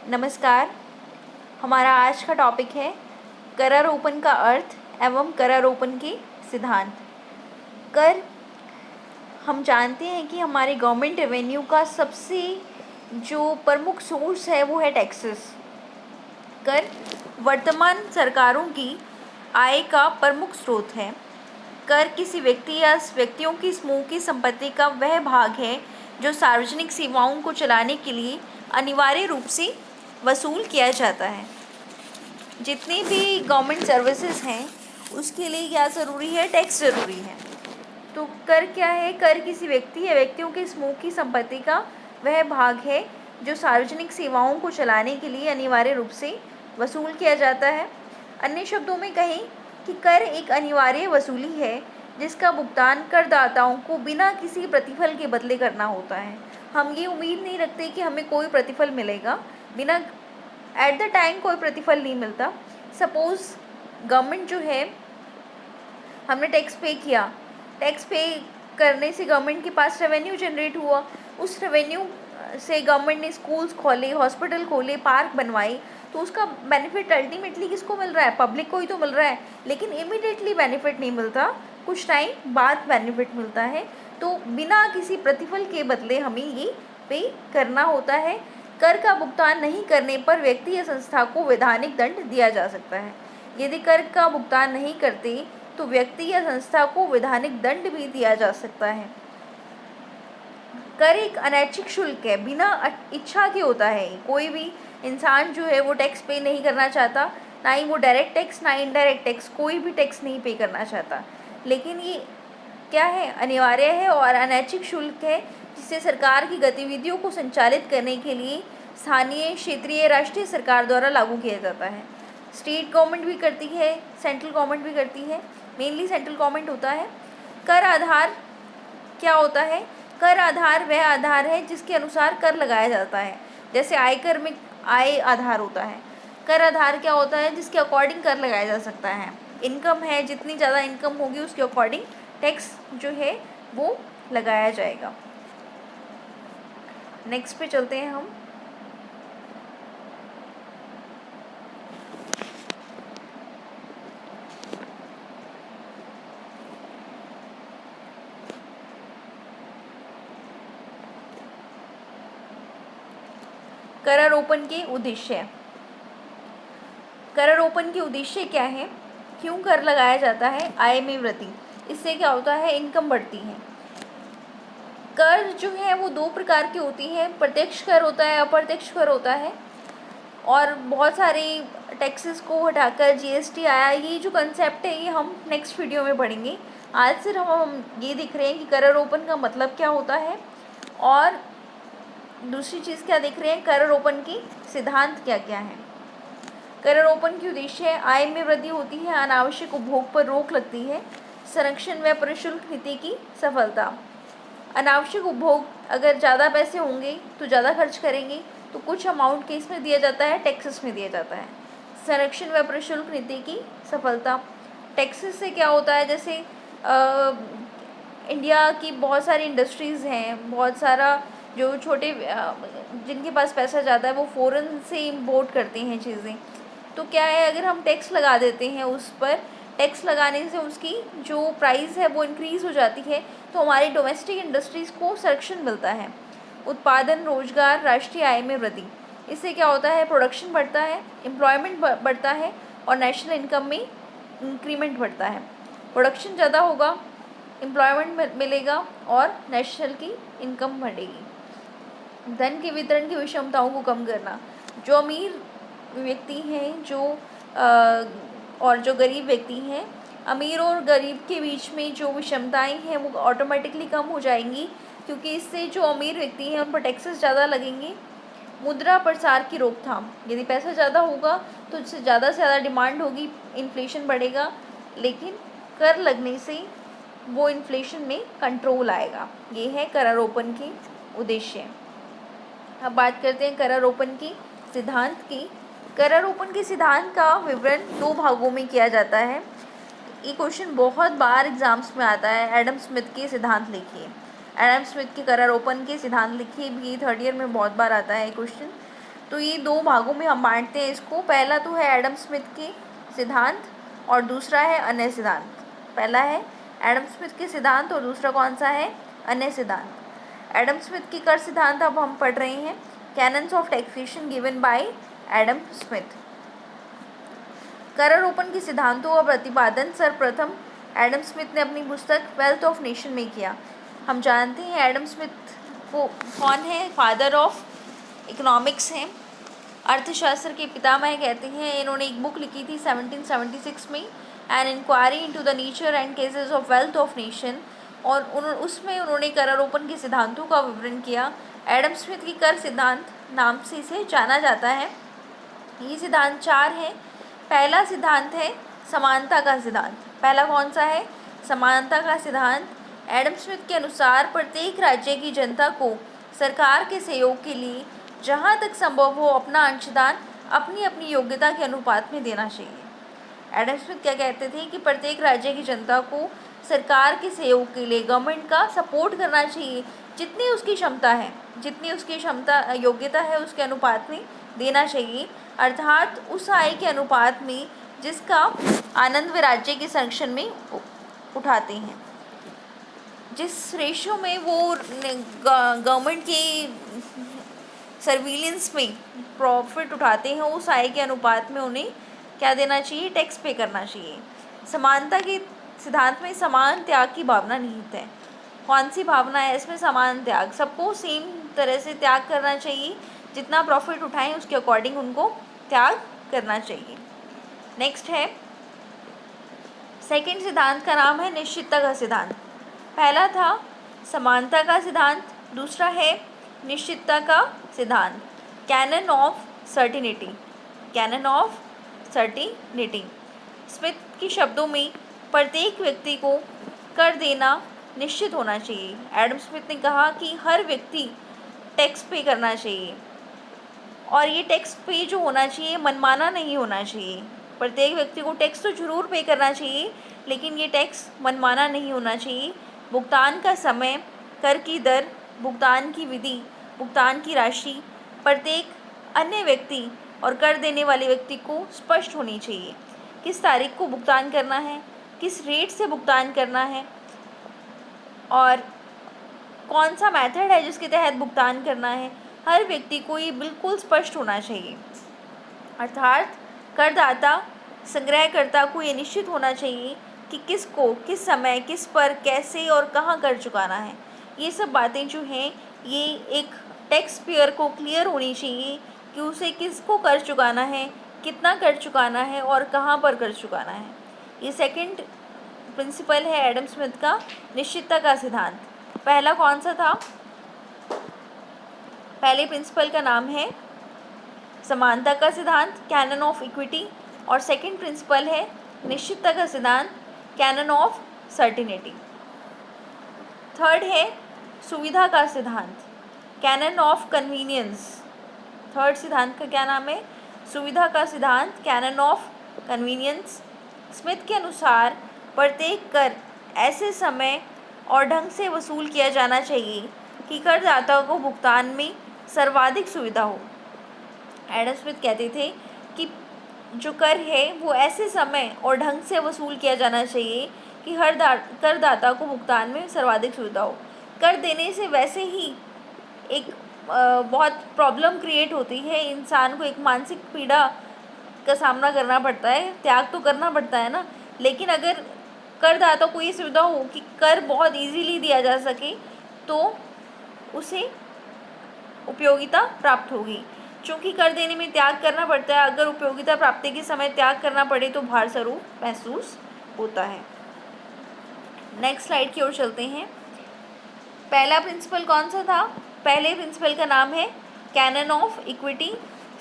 नमस्कार। हमारा आज का टॉपिक है करारोपण का अर्थ एवं करारोपण के सिद्धांत। कर हम जानते हैं कि हमारे गवर्नमेंट रेवेन्यू का सबसे जो प्रमुख सोर्स है वो है टैक्सेस। कर वर्तमान सरकारों की आय का प्रमुख स्रोत है। कर किसी व्यक्ति या व्यक्तियों की समूह की संपत्ति का वह भाग है जो सार्वजनिक सेवाओं को चलाने के लिए अनिवार्य रूप से वसूल किया जाता है। जितनी भी गवर्नमेंट सर्विसेज हैं उसके लिए क्या ज़रूरी है? टैक्स ज़रूरी है। तो कर क्या है? कर किसी व्यक्ति या व्यक्तियों के समूह की संपत्ति का वह भाग है जो सार्वजनिक सेवाओं को चलाने के लिए अनिवार्य रूप से वसूल किया जाता है। अन्य शब्दों में कहें कि कर एक अनिवार्य वसूली है जिसका भुगतान करदाताओं को बिना किसी प्रतिफल के बदले करना होता है। हम ये उम्मीद नहीं रखते कि हमें कोई प्रतिफल मिलेगा, बिना एट द टाइम कोई प्रतिफल नहीं मिलता। सपोज़ गवर्नमेंट जो है, हमने टैक्स पे किया, टैक्स पे करने से गवर्नमेंट के पास रेवेन्यू जनरेट हुआ, उस रेवेन्यू से गवर्नमेंट ने स्कूल्स खोले, हॉस्पिटल खोले, पार्क बनवाए, तो उसका बेनिफिट अल्टीमेटली किसको मिल रहा है? पब्लिक को ही तो मिल रहा है। लेकिन इमीडिएटली बेनिफिट नहीं मिलता, कुछ टाइम बाद बेनिफिट मिलता है। तो बिना किसी प्रतिफल के बदले हमें ये पे करना होता है। कर का भुगतान नहीं करने पर व्यक्ति या संस्था को वैधानिक दंड दिया जा सकता है। यदि कर का भुगतान नहीं करते तो व्यक्ति या संस्था को वैधानिक दंड भी दिया जा सकता है। कर एक अनैच्छिक शुल्क है, बिना इच्छा के होता है। कोई भी इंसान जो है वो टैक्स पे नहीं करना चाहता, ना ही वो डायरेक्ट टैक्स ना इनडायरेक्ट टैक्स, कोई भी टैक्स नहीं पे करना चाहता। लेकिन ये क्या है? अनिवार्य है और अनैच्छिक शुल्क है जिसे सरकार की गतिविधियों को संचालित करने के लिए स्थानीय, क्षेत्रीय, राष्ट्रीय सरकार द्वारा लागू किया जाता है। स्टेट गवर्नमेंट भी करती है, सेंट्रल गवर्नमेंट भी करती है, मेनली सेंट्रल गवर्नमेंट होता है। कर आधार क्या होता है? कर आधार वह आधार है जिसके अनुसार कर लगाया जाता है। जैसे आयकर में आय आधार होता है, कर आधार क्या होता है? जिसके अकॉर्डिंग कर लगाया जा सकता है। इनकम है, जितनी ज़्यादा इनकम होगी उसके अकॉर्डिंग टैक्स जो है वो लगाया जाएगा। नेक्स्ट पे चलते हैं हम। करारोपण के उद्देश्य। करारोपण के उद्देश्य क्या है? क्यों कर लगाया जाता है? आय में वृद्धि, इससे क्या होता है? इनकम बढ़ती है। कर जो है वो दो प्रकार की होती है, प्रत्यक्ष कर होता है, अप्रत्यक्ष कर होता है। और बहुत सारे टैक्सेस को हटाकर जीएसटी आया। ये जो कंसेप्ट है ये हम नेक्स्ट वीडियो में पढ़ेंगे। आज सिर्फ हम ये दिख रहे हैं कि करारोपण का मतलब क्या होता है, और दूसरी चीज़ क्या देख रहे हैं, करारोपण की सिद्धांत क्या क्या है। करारोपण की उद्देश्य है आय में वृद्धि होती है, अनावश्यक उपभोग पर रोक लगती है, संरक्षण व प्रशुल्क नीति की सफलता। अनावश्यक उपभोग, अगर ज़्यादा पैसे होंगे तो ज़्यादा खर्च करेंगे, तो कुछ अमाउंट किस में दिया जाता है? टैक्सेस में दिया जाता है। संरक्षण व प्रशुल्क नीति की सफलता, टैक्सेस से क्या होता है? जैसे इंडिया की बहुत सारी इंडस्ट्रीज़ हैं, बहुत सारा जो छोटे जिनके पास पैसा ज़्यादा है वो फ़ॉरेन से इम्पोर्ट करते हैं चीज़ें। तो क्या है, अगर हम टैक्स लगा देते हैं उस पर, टैक्स लगाने से उसकी जो प्राइस है वो इंक्रीज़ हो जाती है, तो हमारी डोमेस्टिक इंडस्ट्रीज़ को संरक्षण मिलता है। उत्पादन, रोजगार, राष्ट्रीय आय में वृद्धि, इससे क्या होता है? प्रोडक्शन बढ़ता है, एम्प्लॉयमेंट बढ़ता है और नेशनल इनकम में इंक्रीमेंट बढ़ता है। प्रोडक्शन ज़्यादा होगा, एम्प्लॉयमेंट मिलेगा और नेशनल की इनकम बढ़ेगी। धन के वितरण की विषमताओं को कम करना, जो अमीर व्यक्ति हैं और जो गरीब व्यक्ति हैं, अमीर और गरीब के बीच में जो विषमताएं हैं वो ऑटोमेटिकली कम हो जाएंगी, क्योंकि इससे जो अमीर व्यक्ति हैं उन पर टैक्सेस ज़्यादा लगेंगे। मुद्रा प्रसार की रोकथाम, यदि पैसा ज़्यादा होगा तो उससे ज़्यादा डिमांड होगी, इन्फ्लेशन बढ़ेगा, लेकिन कर लगने से वो इन्फ्लेशन में कंट्रोल आएगा। ये है करारोपण के उद्देश्य। अब बात करते हैं करारोपण की सिद्धांत की। करारोपण के सिद्धांत का विवरण दो भागों में किया जाता है। ये क्वेश्चन बहुत बार एग्जाम्स में आता है। एडम स्मिथ के सिद्धांत लिखिए, एडम स्मिथ के करारोपण के सिद्धांत लिखिए, भी थर्ड ईयर में बहुत बार आता है क्वेश्चन। तो ये दो भागों में हम बांटते हैं इसको। पहला तो है एडम स्मिथ के सिद्धांत और दूसरा है अन्य सिद्धांत। पहला है एडम स्मिथ के सिद्धांत और दूसरा कौन सा है, अन्य सिद्धांत। एडम स्मिथ की कर सिद्धांत अब हम पढ़ रहे हैं, cannons of taxation given by Adam Smith. कर आरोपण के सिद्धांतों का प्रतिपादन सर्वप्रथम एडम स्मिथ ने अपनी पुस्तक वेल्थ ऑफ नेशन में किया। हम जानते हैं एडम स्मिथ को कौन है, फादर ऑफ इकोनॉमिक्स हैं, अर्थशास्त्र के पितामह कहते हैं। इन्होंने एक बुक लिखी थी 1776 में, an inquiry into the nature and causes of wealth of nation, और उसमें उन्होंने कर आरोपण के सिद्धांतों का विवरण किया। एडम स्मिथ की कर सिद्धांत नाम से इसे जाना जाता है। ये सिद्धांत 4 हैं। पहला सिद्धांत है समानता का सिद्धांत। पहला कौन सा है, समानता का सिद्धांत। एडम स्मिथ के अनुसार प्रत्येक राज्य की जनता को सरकार के सहयोग के लिए जहाँ तक संभव हो अपना अंशदान अपनी अपनी योग्यता के अनुपात में देना चाहिए। एडम स्मिथ क्या कहते थे कि प्रत्येक राज्य की जनता को सरकार के सहयोग के लिए गवर्नमेंट का सपोर्ट करना चाहिए, जितनी उसकी क्षमता है, जितनी उसकी क्षमता योग्यता है उसके अनुपात में देना चाहिए, अर्थात उस आय के अनुपात में जिसका आनंद वे राज्य के संरक्षण में उठाते हैं। जिस रेशो में वो गवर्नमेंट की सर्विलेंस में प्रॉफिट उठाते हैं, उस आय के अनुपात में उन्हें क्या देना चाहिए, टैक्स पे करना चाहिए। समानता के सिद्धांत में समान त्याग की भावना निहित है। कौन सी भावना है इसमें, समान त्याग। सबको सेम तरह से त्याग करना चाहिए, जितना प्रॉफिट उठाएं उसके अकॉर्डिंग उनको त्याग करना चाहिए। नेक्स्ट है सेकंड सिद्धांत का नाम है निश्चितता का सिद्धांत। पहला था समानता का सिद्धांत, दूसरा है निश्चितता का सिद्धांत, canon of certainty, canon of certainty. Smith के शब्दों में प्रत्येक व्यक्ति को कर देना निश्चित होना चाहिए। एडम स्मिथ ने कहा कि हर व्यक्ति टैक्स पे करना चाहिए, और ये टैक्स पे जो होना चाहिए मनमाना नहीं होना चाहिए। प्रत्येक व्यक्ति को टैक्स तो जरूर पे करना चाहिए, लेकिन ये टैक्स मनमाना नहीं होना चाहिए। भुगतान का समय, कर की दर, भुगतान की विधि, भुगतान की राशि प्रत्येक अन्य व्यक्ति और कर देने वाले व्यक्ति को स्पष्ट होनी चाहिए। किस तारीख को भुगतान करना है, किस रेट से भुगतान करना है, और कौन सा मेथड है जिसके तहत भुगतान करना है, हर व्यक्ति को ये बिल्कुल स्पष्ट होना चाहिए। अर्थात करदाता संग्रहकर्ता को ये निश्चित होना चाहिए कि किसको किस समय किस पर कैसे और कहाँ कर चुकाना है। ये सब बातें जो हैं ये एक टैक्स पेयर को क्लियर होनी चाहिए कि उसे किसको कर चुकाना है, कितना कर चुकाना है और कहाँ पर कर चुकाना है। ये सेकंड प्रिंसिपल है एडम स्मिथ का, निश्चितता का सिद्धांत। पहला कौन सा था, पहले प्रिंसिपल का नाम है समानता का सिद्धांत, कैनन ऑफ इक्विटी, और सेकंड प्रिंसिपल है निश्चितता का सिद्धांत, कैनन ऑफ सर्टिनिटी। थर्ड है सुविधा का सिद्धांत, कैनन ऑफ कन्वीनियंस। थर्ड सिद्धांत का क्या नाम है, सुविधा का सिद्धांत, कैनन ऑफ कन्वीनियंस। स्मिथ के अनुसार प्रत्येक कर ऐसे समय और ढंग से वसूल किया जाना चाहिए कि करदाता को भुगतान में सर्वाधिक सुविधा हो। एडम स्मिथ कहते थे कि जो कर है वो ऐसे समय और ढंग से वसूल किया जाना चाहिए कि हर करदाता को भुगतान में सर्वाधिक सुविधा हो। कर देने से वैसे ही एक बहुत प्रॉब्लम क्रिएट होती है, इंसान को एक मानसिक पीड़ा का सामना करना पड़ता है, त्याग तो करना पड़ता है ना। लेकिन अगर करदाता को ये सुविधा हो कि कर बहुत इजीली दिया जा सके तो उसे उपयोगिता प्राप्त होगी। चूँकि कर देने में त्याग करना पड़ता है, अगर उपयोगिता प्राप्ति के समय त्याग करना पड़े तो भार स्वरूप महसूस होता है। नेक्स्ट स्लाइड की ओर चलते हैं। पहला प्रिंसिपल कौन सा था, पहले प्रिंसिपल का नाम है canon of equity,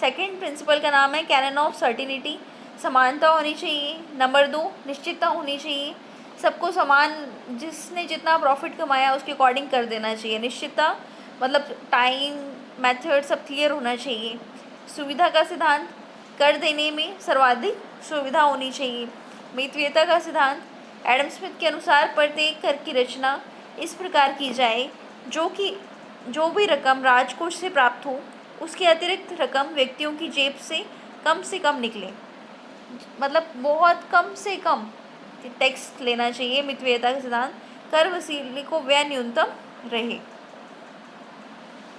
second principle का नाम है कैनन ऑफ सर्टिनिटी। समानता होनी चाहिए। नंबर 2 निश्चितता होनी चाहिए, सबको समान, जिसने जितना प्रॉफिट कमाया उसके अकॉर्डिंग कर देना चाहिए। निश्चितता मतलब टाइम मेथड सब क्लियर होना चाहिए। सुविधा का सिद्धांत, कर देने में सर्वाधिक सुविधा होनी चाहिए। मितव्ययता का सिद्धांत, एडम स्मिथ के अनुसार प्रत्येक कर की रचना इस प्रकार की जाए जो भी रकम राजकोष से प्राप्त हो उसके अतिरिक्त रकम व्यक्तियों की जेब से कम निकले, मतलब बहुत कम से कम टैक्स लेना चाहिए। मितव्ययिता का सिद्धांत, कर वसूली को व्यय न्यूनतम रहे।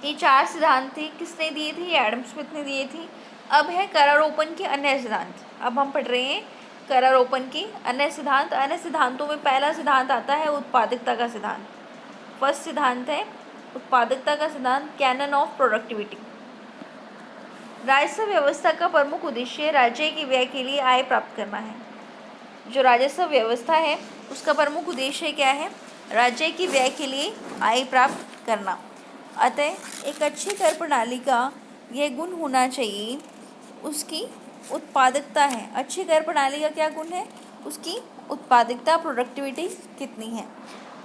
ये 4 सिद्धांत थे, किसने दिए थे? एडम स्मिथ ने दिए थे। अब है करारोपण के अन्य सिद्धांत। अब हम पढ़ रहे हैं करारोपण के अन्य सिद्धांत। अन्य सिद्धांतों में पहला सिद्धांत आता है उत्पादकता का सिद्धांत। फर्स्ट सिद्धांत है उत्पादकता का सिद्धांत, कैनन ऑफ प्रोडक्टिविटी। राजस्व व्यवस्था का प्रमुख उद्देश्य राज्य के व्यय के लिए आय प्राप्त करना है। जो राजस्व व्यवस्था है उसका प्रमुख उद्देश्य क्या है? राज्य की व्यय के लिए आय प्राप्त करना। अतः एक अच्छी कर प्रणाली का यह गुण होना चाहिए, उसकी उत्पादकता है। अच्छी कर प्रणाली का क्या गुण है? उसकी उत्पादकता, प्रोडक्टिविटी कितनी है,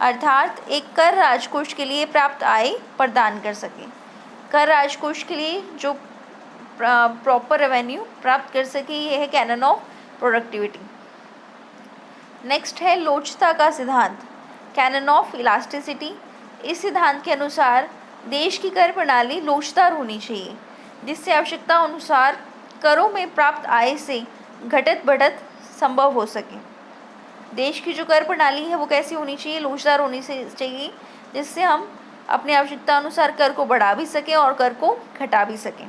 अर्थात एक कर राजकोष के लिए प्राप्त आय प्रदान कर सके। कर राजकोष के लिए जो प्रॉपर रेवेन्यू प्राप्त कर सके, यह है कैनन ऑफ प्रोडक्टिविटी। नेक्स्ट है लोचता का सिद्धांत, कैनन ऑफ इलास्टिसिटी। इस सिद्धांत के अनुसार देश की कर प्रणाली लोचदार होनी चाहिए, जिससे आवश्यकता अनुसार करों में प्राप्त आय से घटत बढ़त संभव हो सके। देश की जो कर प्रणाली है वो कैसी होनी चाहिए? लोचदार होनी चाहिए, जिससे हम अपनी आवश्यकता अनुसार कर को बढ़ा भी सकें और कर को घटा भी सकें।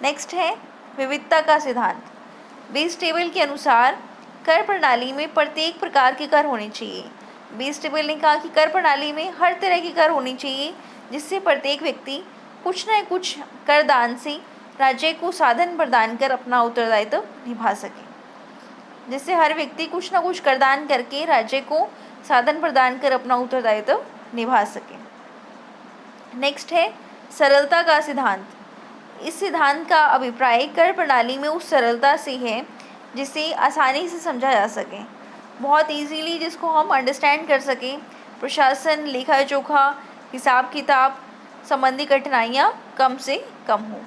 नेक्स्ट है विविधता का सिद्धांत। बेस टेबल के अनुसार कर प्रणाली में प्रत्येक प्रकार के कर होने चाहिए। बेस टेबल ने कहा कि कर प्रणाली में हर तरह की कर होनी चाहिए, जिससे प्रत्येक व्यक्ति कुछ न कुछ करदान से राज्य को साधन प्रदान कर अपना उत्तरदायित्व निभा सके। जिससे हर व्यक्ति कुछ न कुछ करदान करके राज्य को साधन प्रदान कर अपना उत्तरदायित्व निभा सके। नेक्स्ट है सरलता का सिद्धांत। इस सिद्धांत का अभिप्राय कर प्रणाली में उस सरलता से है जिसे आसानी से समझा जा सके, बहुत इजीली जिसको हम अंडरस्टैंड कर सकें। प्रशासन, लेखा जोखा, हिसाब किताब संबंधी कठिनाइयाँ कम से कम हो।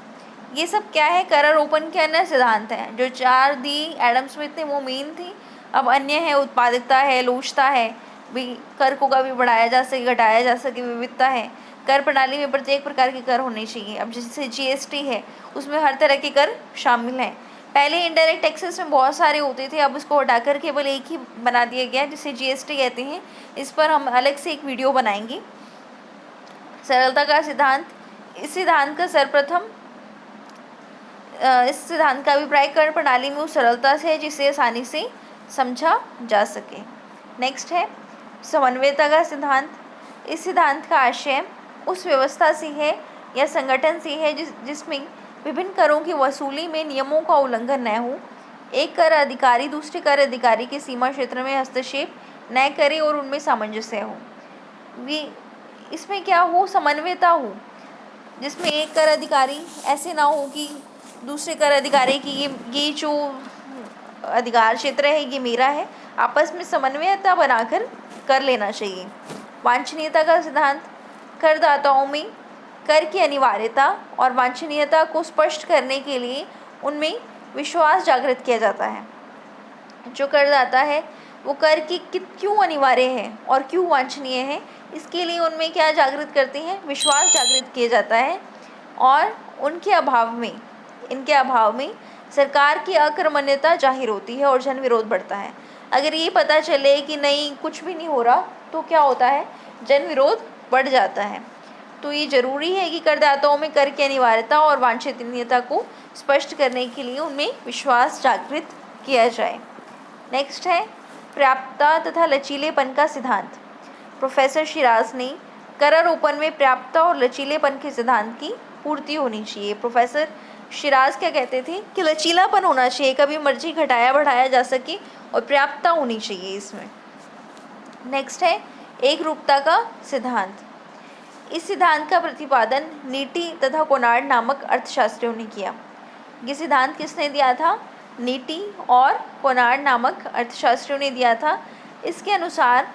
ये सब क्या है? करारोपण के अन्य सिद्धांत हैं। जो 4 दी एडम स्मिथ ने वो मेन थी। अब अन्य है उत्पादकता है, लोचता है, भी कर को कभी बढ़ाया जा सके, घटाया जा सके, विविधता है। कर प्रणाली में प्रत्येक प्रकार के कर होने चाहिए। अब जैसे जीएसटी है, उसमें हर तरह के कर शामिल हैं। पहले इनडायरेक्ट टैक्सेस में बहुत सारे होते थे, अब उसको हटाकर केवल एक ही बना दिया गया जिसे जीएसटी कहते हैं। इस पर हम अलग से एक वीडियो बनाएंगे। सरलता का सिद्धांत, इस सिद्धांत का अभिप्राय कर प्रणाली में उस सरलता से है जिसे आसानी से समझा जा सके। नेक्स्ट है समन्वयता का सिद्धांत। इस सिद्धांत का आशय उस व्यवस्था से है या संगठन से है जिसमें विभिन्न करों की वसूली में नियमों का उल्लंघन न हो। एक कर अधिकारी दूसरे कर अधिकारी के सीमा क्षेत्र में हस्तक्षेप न करे और उनमें सामंजस्य हो। इसमें क्या हो? समन्वयता हो, जिसमें एक कर अधिकारी ऐसे ना हो कि दूसरे कर अधिकारी की ये जो अधिकार क्षेत्र है ये मेरा है। आपस में समन्वयता बनाकर कर लेना चाहिए। वांछनीयता का सिद्धांत, करदाताओं में कर की अनिवार्यता और वांछनीयता को स्पष्ट करने के लिए उनमें विश्वास जागृत किया जाता है। जो करदाता है वो कर की क्यों अनिवार्य है और क्यों वांछनीय है, इसके लिए उनमें क्या जागृत करते हैं? विश्वास जागृत किया जाता है। और इनके अभाव में सरकार की अकर्मण्यता जाहिर होती है और जन विरोध बढ़ता है। अगर ये पता चले कि नहीं कुछ भी नहीं हो रहा तो क्या होता है? जन विरोध बढ़ जाता है। तो ये जरूरी है कि करदाताओं में कर की अनिवार्यता और वांछनीयता को स्पष्ट करने के लिए उनमें विश्वास जागृत किया जाए। नेक्स्ट है पर्याप्तता तथा लचीलेपन का सिद्धांत। प्रोफेसर शिराज ने करारोपण में पर्याप्तता और लचीलेपन के सिद्धांत की पूर्ति होनी चाहिए। प्रोफेसर शिराज क्या कहते थे कि लचीलापन होना चाहिए, कभी मर्जी घटाया बढ़ाया जा सके, और पर्याप्तता होनी चाहिए इसमें। नेक्स्ट है एकरूपता का सिद्धांत। इस सिद्धांत का प्रतिपादन नीटी तथा कोनार्ड नामक अर्थशास्त्रियों ने किया। ये सिद्धांत किसने दिया था? नीटी और कोनार्ड नामक अर्थशास्त्रियों ने दिया था। इसके अनुसार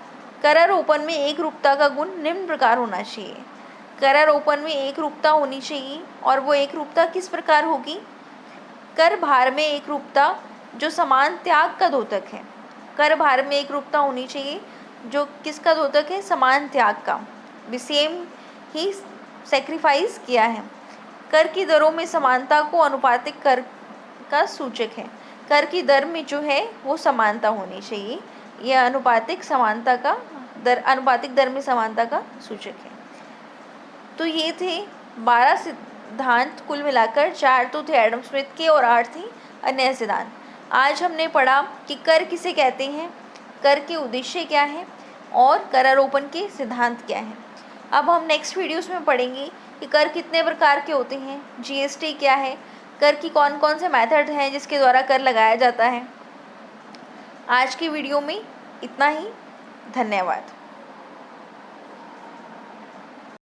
करारोपण में एकरूपता का गुण निम्न प्रकार होना चाहिए। करारोपण में एकरूपता होनी चाहिए, और वो एकरूपता किस प्रकार होगी? कर भार में एकरूपता जो समान त्याग का द्योतक है। कर भार में एकरूपता होनी चाहिए जो किसका द्योतक है? समान त्याग का, भी सेम ही सेक्रीफाइस किया है। कर की दरों में समानता को अनुपातिक कर का सूचक है। कर की दर में जो है वो समानता होनी चाहिए। यह अनुपातिक दर में समानता का सूचक है। तो ये थे 12 सिद्धांत, कुल मिलाकर 4 तो थे एडम स्मिथ के और 8 थे अन्य सिद्धांत। आज हमने पढ़ा कि कर किसे कहते हैं, कर के उद्देश्य क्या है और करारोपण के सिद्धांत क्या हैं। अब हम नेक्स्ट वीडियोस में पढ़ेंगे कि कर कितने प्रकार के होते हैं, जीएसटी क्या है, कर की कौन कौन से मेथड हैं जिसके द्वारा कर लगाया जाता है। आज की वीडियो में इतना ही। धन्यवाद।